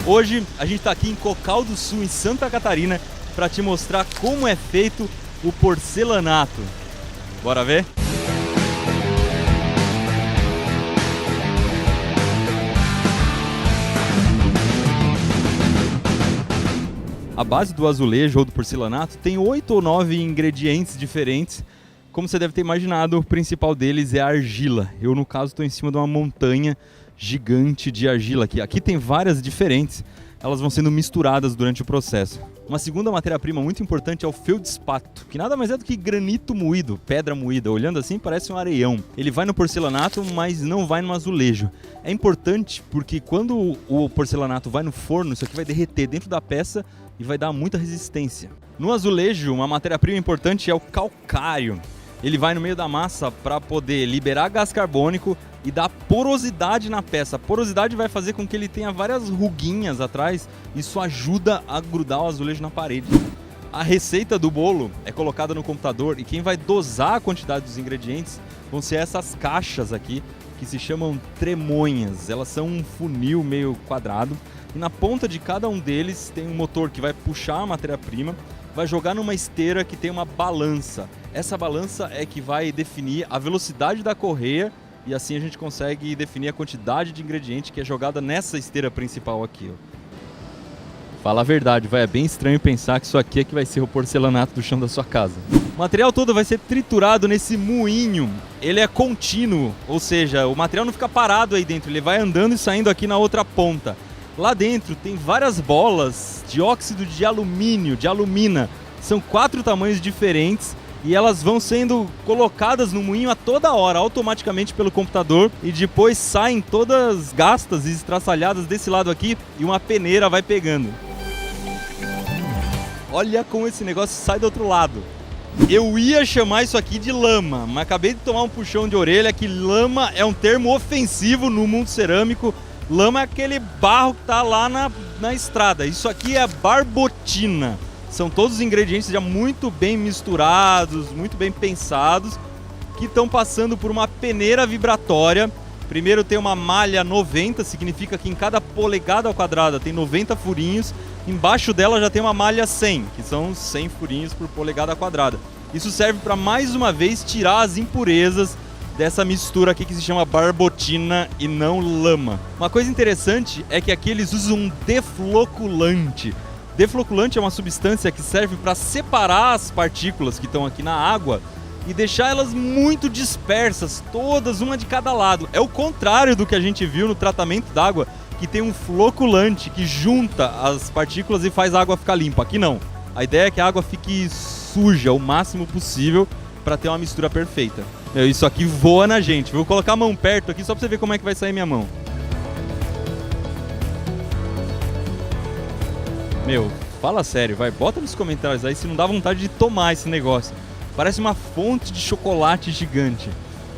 Hoje a gente está aqui em Cocal do Sul, em Santa Catarina, para te mostrar como é feito o porcelanato. Bora ver? A base do azulejo ou do porcelanato tem 8 ou 9 ingredientes diferentes. Como você deve ter imaginado, o principal deles é a argila. Eu, no caso, estou em cima de uma montanha gigante de argila aqui. Aqui tem várias diferentes, elas vão sendo misturadas durante o processo. Uma segunda matéria-prima muito importante é o feldspato, que nada mais é do que granito moído, pedra moída. Olhando assim parece um areião. Ele vai no porcelanato, mas não vai no azulejo. É importante porque quando o porcelanato vai no forno, isso aqui vai derreter dentro da peça e vai dar muita resistência. No azulejo, uma matéria-prima importante é o calcário. Ele vai no meio da massa para poder liberar gás carbônico e dar porosidade na peça. A porosidade vai fazer com que ele tenha várias ruguinhas atrás. Isso ajuda a grudar o azulejo na parede. A receita do bolo é colocada no computador e quem vai dosar a quantidade dos ingredientes vão ser essas caixas aqui, que se chamam tremonhas. Elas são um funil meio quadrado e na ponta de cada um deles tem um motor que vai puxar a matéria-prima, vai jogar numa esteira que tem uma balança. Essa balança é que vai definir a velocidade da correia e assim a gente consegue definir a quantidade de ingrediente que é jogada nessa esteira principal aqui, ó. Fala a verdade, é bem estranho pensar que isso aqui é que vai ser o porcelanato do chão da sua casa. O material todo vai ser triturado nesse moinho. Ele é contínuo, ou seja, o material não fica parado aí dentro, ele vai andando e saindo aqui na outra ponta. Lá dentro tem várias bolas de óxido de alumínio, de alumina. São 4 tamanhos diferentes e elas vão sendo colocadas no moinho a toda hora, automaticamente pelo computador. E depois saem todas gastas e estraçalhadas desse lado aqui e uma peneira vai pegando. Olha como esse negócio sai do outro lado. Eu ia chamar isso aqui de lama, mas acabei de tomar um puxão de orelha que lama é um termo ofensivo no mundo cerâmico. Lama é aquele barro que está lá na estrada. Isso aqui é barbotina. São todos os ingredientes já muito bem misturados, muito bem pensados, que estão passando por uma peneira vibratória. Primeiro tem uma malha 90, significa que em cada polegada ao quadrada tem 90 furinhos. Embaixo dela já tem uma malha 100, que são 100 furinhos por polegada quadrada. Isso serve para mais uma vez tirar as impurezas dessa mistura aqui que se chama barbotina e não lama. Uma coisa interessante é que aqui eles usam um defloculante. Defloculante é uma substância que serve para separar as partículas que estão aqui na água e deixar elas muito dispersas, todas uma de cada lado. É o contrário do que a gente viu no tratamento d'água, que tem um floculante que junta as partículas e faz a água ficar limpa. Aqui não. A ideia é que a água fique suja o máximo possível para ter uma mistura perfeita. Isso aqui voa na gente. Vou colocar a mão perto aqui só para você ver como é que vai sair minha mão. Fala sério, bota nos comentários aí se não dá vontade de tomar esse negócio. Parece uma fonte de chocolate gigante.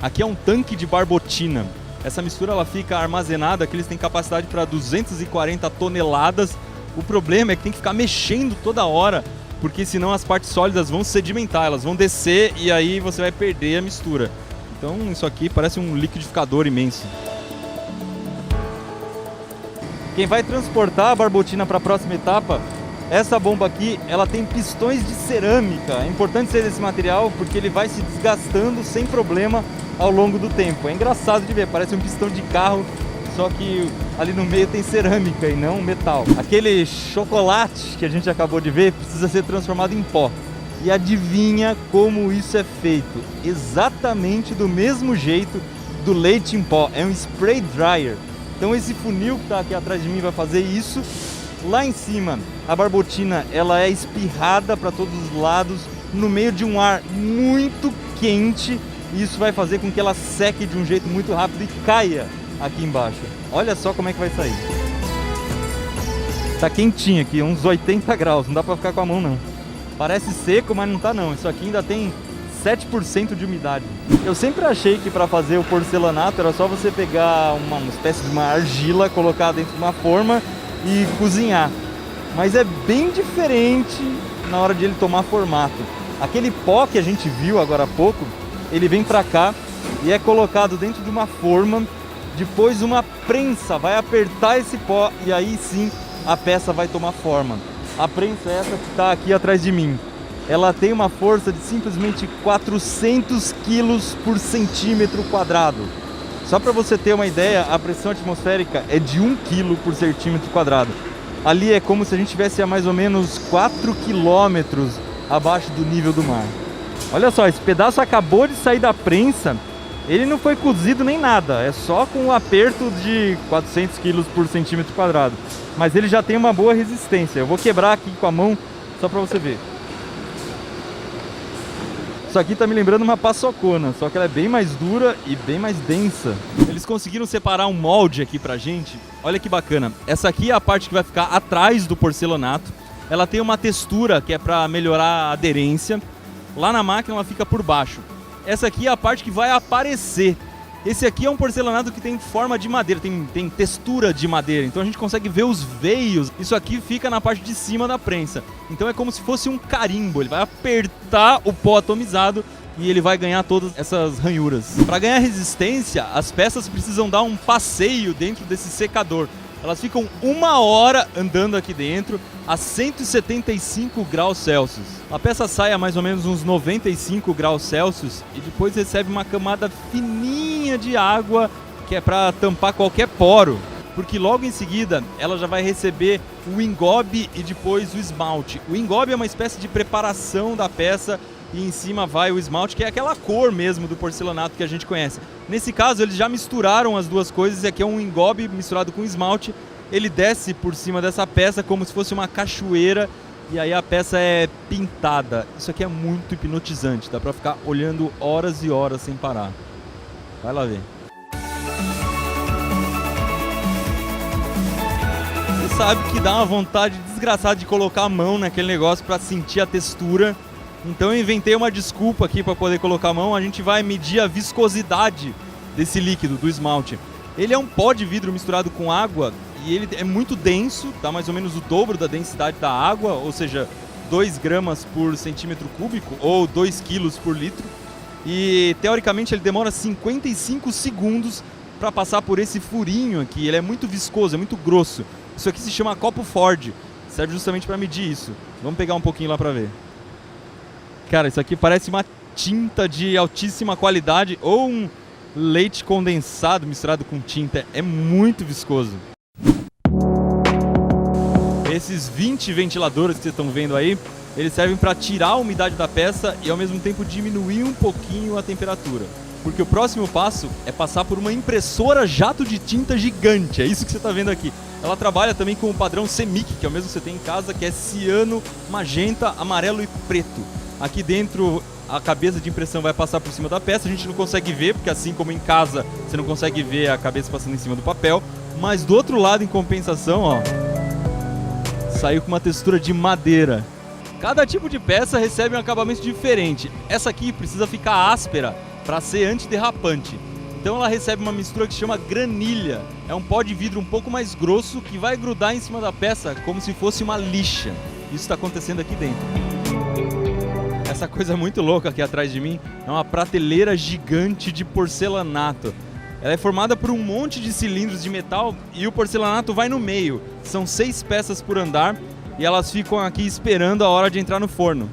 Aqui é um tanque de barbotina. Essa mistura ela fica armazenada, que eles têm capacidade para 240 toneladas. O problema é que tem que ficar mexendo toda hora, porque senão as partes sólidas vão sedimentar, elas vão descer e aí você vai perder a mistura. Então isso aqui parece um liquidificador imenso. Quem vai transportar a barbotina para a próxima etapa, essa bomba aqui, ela tem pistões de cerâmica. É importante ser desse material porque ele vai se desgastando sem problema ao longo do tempo. É engraçado de ver, parece um pistão de carro, só que ali no meio tem cerâmica e não metal. Aquele chocolate que a gente acabou de ver precisa ser transformado em pó. E adivinha como isso é feito? Exatamente do mesmo jeito do leite em pó. É um spray dryer. Então esse funil que está aqui atrás de mim vai fazer isso. Lá em cima, a barbotina ela é espirrada para todos os lados no meio de um ar muito quente. E isso vai fazer com que ela seque de um jeito muito rápido e caia aqui embaixo. Olha só como é que vai sair. Tá quentinho aqui, uns 80 graus, não dá para ficar com a mão não. Parece seco, mas não tá não. Isso aqui ainda tem 7% de umidade. Eu sempre achei que para fazer o porcelanato era só você pegar uma espécie de uma argila, colocar dentro de uma forma e cozinhar. Mas é bem diferente na hora de ele tomar formato. Aquele pó que a gente viu agora há pouco, ele vem para cá e é colocado dentro de uma forma. Depois uma prensa vai apertar esse pó e aí sim a peça vai tomar forma. A prensa é essa que está aqui atrás de mim. Ela tem uma força de simplesmente 400 quilos por centímetro quadrado. Só para você ter uma ideia, a pressão atmosférica é de 1 quilo por centímetro quadrado. Ali é como se a gente estivesse a mais ou menos 4 quilômetros abaixo do nível do mar. Olha só, esse pedaço acabou de sair da prensa, ele não foi cozido nem nada, é só com um aperto de 400 quilos por centímetro quadrado. Mas ele já tem uma boa resistência. Eu vou quebrar aqui com a mão só para você ver. Isso aqui tá me lembrando uma paçocona, só que ela é bem mais dura e bem mais densa. Eles conseguiram separar um molde aqui pra gente. Olha que bacana. Essa aqui é a parte que vai ficar atrás do porcelanato. Ela tem uma textura que é para melhorar a aderência. Lá na máquina ela fica por baixo. Essa aqui é a parte que vai aparecer. Esse aqui é um porcelanato que tem forma de madeira, tem textura de madeira, então a gente consegue ver os veios. Isso aqui fica na parte de cima da prensa. Então é como se fosse um carimbo, ele vai apertar o pó atomizado e ele vai ganhar todas essas ranhuras. Para ganhar resistência, as peças precisam dar um passeio dentro desse secador. Elas ficam 1 hora andando aqui dentro a 175 graus Celsius. A peça sai a mais ou menos uns 95 graus Celsius e depois recebe uma camada fininha de água que é para tampar qualquer poro, porque logo em seguida ela já vai receber o engobe e depois o esmalte. O engobe é uma espécie de preparação da peça e em cima vai o esmalte, que é aquela cor mesmo do porcelanato que a gente conhece. Nesse caso, eles já misturaram as duas coisas, e aqui é um engobe misturado com esmalte. Ele desce por cima dessa peça como se fosse uma cachoeira, e aí a peça é pintada. Isso aqui é muito hipnotizante, dá pra ficar olhando horas e horas sem parar. Vai lá ver. Você sabe que dá uma vontade desgraçada de colocar a mão naquele negócio pra sentir a textura. Então eu inventei uma desculpa aqui para poder colocar a mão. A gente vai medir a viscosidade desse líquido, do esmalte. Ele é um pó de vidro misturado com água e ele é muito denso, dá mais ou menos o dobro da densidade da água, ou seja, 2 gramas por centímetro cúbico ou 2 quilos por litro. E teoricamente ele demora 55 segundos para passar por esse furinho aqui. Ele é muito viscoso, é muito grosso. Isso aqui se chama copo Ford, serve justamente para medir isso. Vamos pegar um pouquinho lá para ver. Cara, isso aqui parece uma tinta de altíssima qualidade ou um leite condensado misturado com tinta. É muito viscoso. Esses 20 ventiladores que vocês estão vendo aí, eles servem para tirar a umidade da peça e ao mesmo tempo diminuir um pouquinho a temperatura. Porque o próximo passo é passar por uma impressora jato de tinta gigante. É isso que você está vendo aqui. Ela trabalha também com o padrão CMYK, que é o mesmo que você tem em casa, que é ciano, magenta, amarelo e preto. Aqui dentro a cabeça de impressão vai passar por cima da peça, a gente não consegue ver, porque assim como em casa você não consegue ver a cabeça passando em cima do papel, mas do outro lado, em compensação, ó, saiu com uma textura de madeira. Cada tipo de peça recebe um acabamento diferente. Essa aqui precisa ficar áspera para ser antiderrapante. Então ela recebe uma mistura que se chama granilha. É um pó de vidro um pouco mais grosso que vai grudar em cima da peça como se fosse uma lixa. Isso está acontecendo aqui dentro. Essa coisa muito louca aqui atrás de mim é uma prateleira gigante de porcelanato. Ela é formada por um monte de cilindros de metal e o porcelanato vai no meio. São 6 peças por andar e elas ficam aqui esperando a hora de entrar no forno.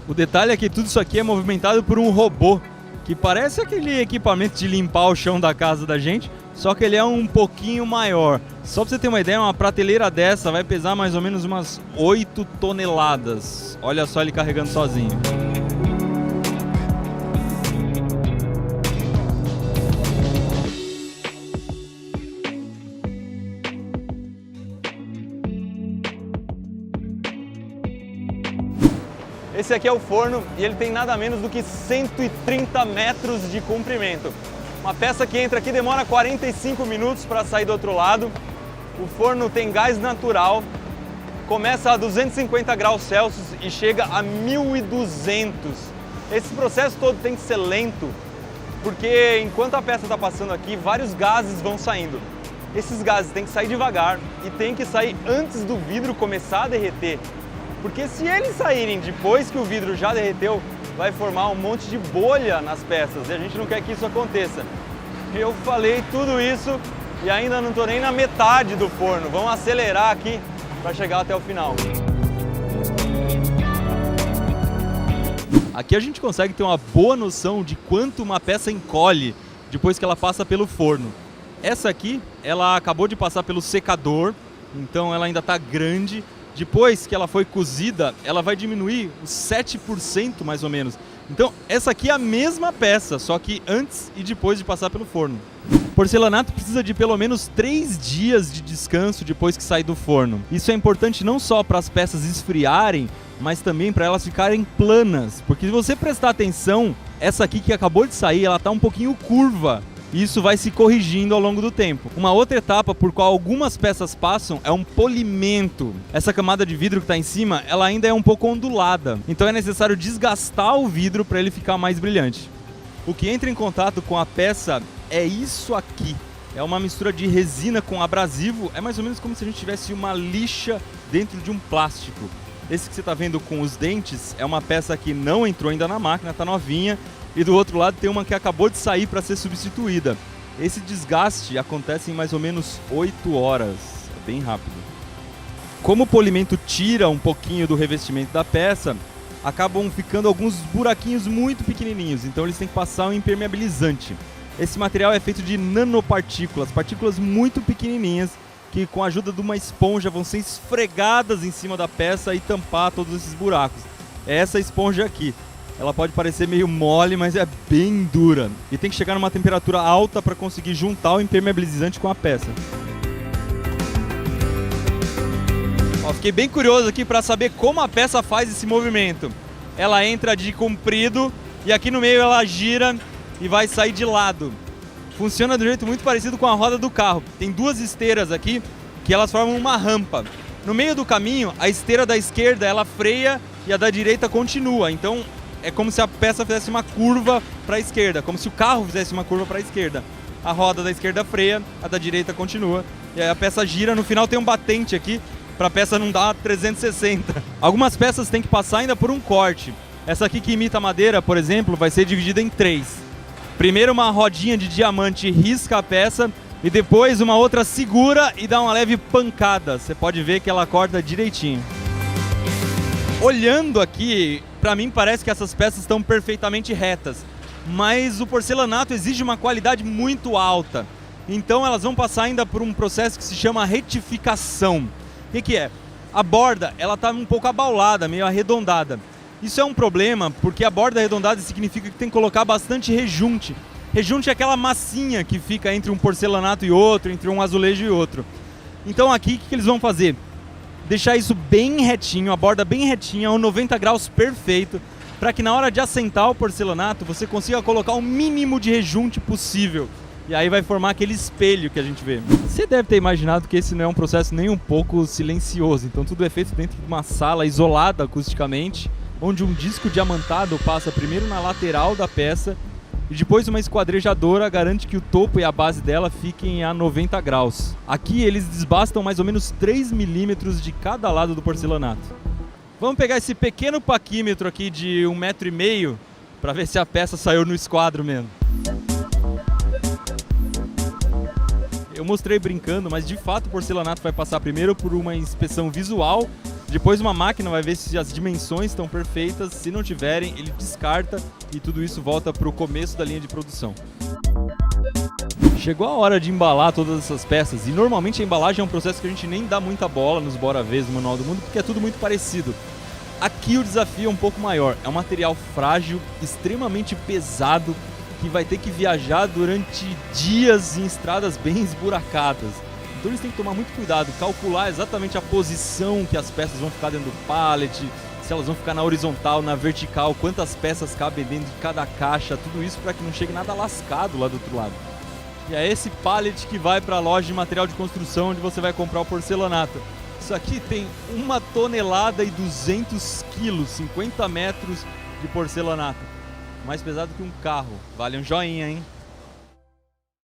O detalhe é que tudo isso aqui é movimentado por um robô, que parece aquele equipamento de limpar o chão da casa da gente, só que ele é um pouquinho maior. Só pra você ter uma ideia, uma prateleira dessa vai pesar mais ou menos umas 8 toneladas. Olha só ele carregando sozinho. Esse aqui é o forno e ele tem nada menos do que 130 metros de comprimento. Uma peça que entra aqui demora 45 minutos para sair do outro lado. O forno tem gás natural, começa a 250 graus Celsius e chega a 1200. Esse processo todo tem que ser lento, porque enquanto a peça está passando aqui, vários gases vão saindo. Esses gases têm que sair devagar e tem que sair antes do vidro começar a derreter. Porque se eles saírem depois que o vidro já derreteu, vai formar um monte de bolha nas peças e a gente não quer que isso aconteça. Eu falei tudo isso e ainda não estou nem na metade do forno. Vamos acelerar aqui para chegar até o final. Aqui a gente consegue ter uma boa noção de quanto uma peça encolhe depois que ela passa pelo forno. Essa aqui, ela acabou de passar pelo secador, então ela ainda está grande. Depois que ela foi cozida, ela vai diminuir uns 7% mais ou menos. Então essa aqui é a mesma peça, só que antes e depois de passar pelo forno. Porcelanato precisa de pelo menos 3 dias de descanso depois que sai do forno. Isso é importante não só para as peças esfriarem, mas também para elas ficarem planas. Porque se você prestar atenção, essa aqui que acabou de sair, ela está um pouquinho curva. E isso vai se corrigindo ao longo do tempo. Uma outra etapa por qual algumas peças passam é um polimento. Essa camada de vidro que está em cima, ela ainda é um pouco ondulada. Então é necessário desgastar o vidro para ele ficar mais brilhante. O que entra em contato com a peça é isso aqui. É uma mistura de resina com abrasivo. É mais ou menos como se a gente tivesse uma lixa dentro de um plástico. Esse que você está vendo com os dentes é uma peça que não entrou ainda na máquina, está novinha. E do outro lado tem uma que acabou de sair para ser substituída. Esse desgaste acontece em mais ou menos 8 horas. É bem rápido. Como o polimento tira um pouquinho do revestimento da peça, acabam ficando alguns buraquinhos muito pequenininhos. Então eles têm que passar um impermeabilizante. Esse material é feito de nanopartículas, partículas muito pequenininhas, que com a ajuda de uma esponja vão ser esfregadas em cima da peça e tampar todos esses buracos. É essa esponja aqui. Ela pode parecer meio mole, mas é bem dura. E tem que chegar numa temperatura alta para conseguir juntar o impermeabilizante com a peça. Ó, fiquei bem curioso aqui para saber como a peça faz esse movimento. Ela entra de comprido e aqui no meio ela gira e vai sair de lado. Funciona de um jeito muito parecido com a roda do carro. Tem 2 esteiras aqui que elas formam uma rampa. No meio do caminho, a esteira da esquerda ela freia e a da direita continua. Então é como se a peça fizesse uma curva para a esquerda, como se o carro fizesse uma curva para a esquerda. A roda da esquerda freia, a da direita continua. E aí a peça gira, no final tem um batente aqui para a peça não dar 360. Algumas peças têm que passar ainda por um corte. Essa aqui que imita madeira, por exemplo, vai ser dividida em 3. Primeiro uma rodinha de diamante risca a peça e depois uma outra segura e dá uma leve pancada. Você pode ver que ela corta direitinho. Olhando aqui, para mim parece que essas peças estão perfeitamente retas, mas o porcelanato exige uma qualidade muito alta. Então elas vão passar ainda por um processo que se chama retificação. O que é? A borda ela está um pouco abaulada, meio arredondada. Isso é um problema porque a borda arredondada significa que tem que colocar bastante rejunte. Rejunte é aquela massinha que fica entre um porcelanato e outro, entre um azulejo e outro. Então aqui o que eles vão fazer? Deixar isso bem retinho, a borda bem retinha, a 90 graus perfeito, para que na hora de assentar o porcelanato você consiga colocar o mínimo de rejunte possível. E aí vai formar aquele espelho que a gente vê. Você deve ter imaginado que esse não é um processo nem um pouco silencioso, então tudo é feito dentro de uma sala isolada acusticamente, onde um disco diamantado passa primeiro na lateral da peça e depois uma esquadrejadora garante que o topo e a base dela fiquem a 90 graus. Aqui eles desbastam mais ou menos 3 milímetros de cada lado do porcelanato. Vamos pegar esse pequeno paquímetro aqui de 1,5 m para ver se a peça saiu no esquadro mesmo. Eu mostrei brincando, mas de fato o porcelanato vai passar primeiro por uma inspeção visual, depois uma máquina vai ver se as dimensões estão perfeitas, se não tiverem ele descarta e tudo isso volta para o começo da linha de produção. Chegou a hora de embalar todas essas peças e normalmente a embalagem é um processo que a gente nem dá muita bola nos Bora Vês do Manual do Mundo porque é tudo muito parecido. Aqui o desafio é um pouco maior, é um material frágil, extremamente pesado, que vai ter que viajar durante dias em estradas bem esburacadas. Então eles têm que tomar muito cuidado, calcular exatamente a posição que as peças vão ficar dentro do pallet, se elas vão ficar na horizontal, na vertical, quantas peças cabem dentro de cada caixa, tudo isso para que não chegue nada lascado lá do outro lado. E é esse pallet que vai para a loja de material de construção onde você vai comprar o porcelanato. Isso aqui tem 1 tonelada e 200 quilos, 50 metros de porcelanato. Mais pesado que um carro. Vale um joinha, hein?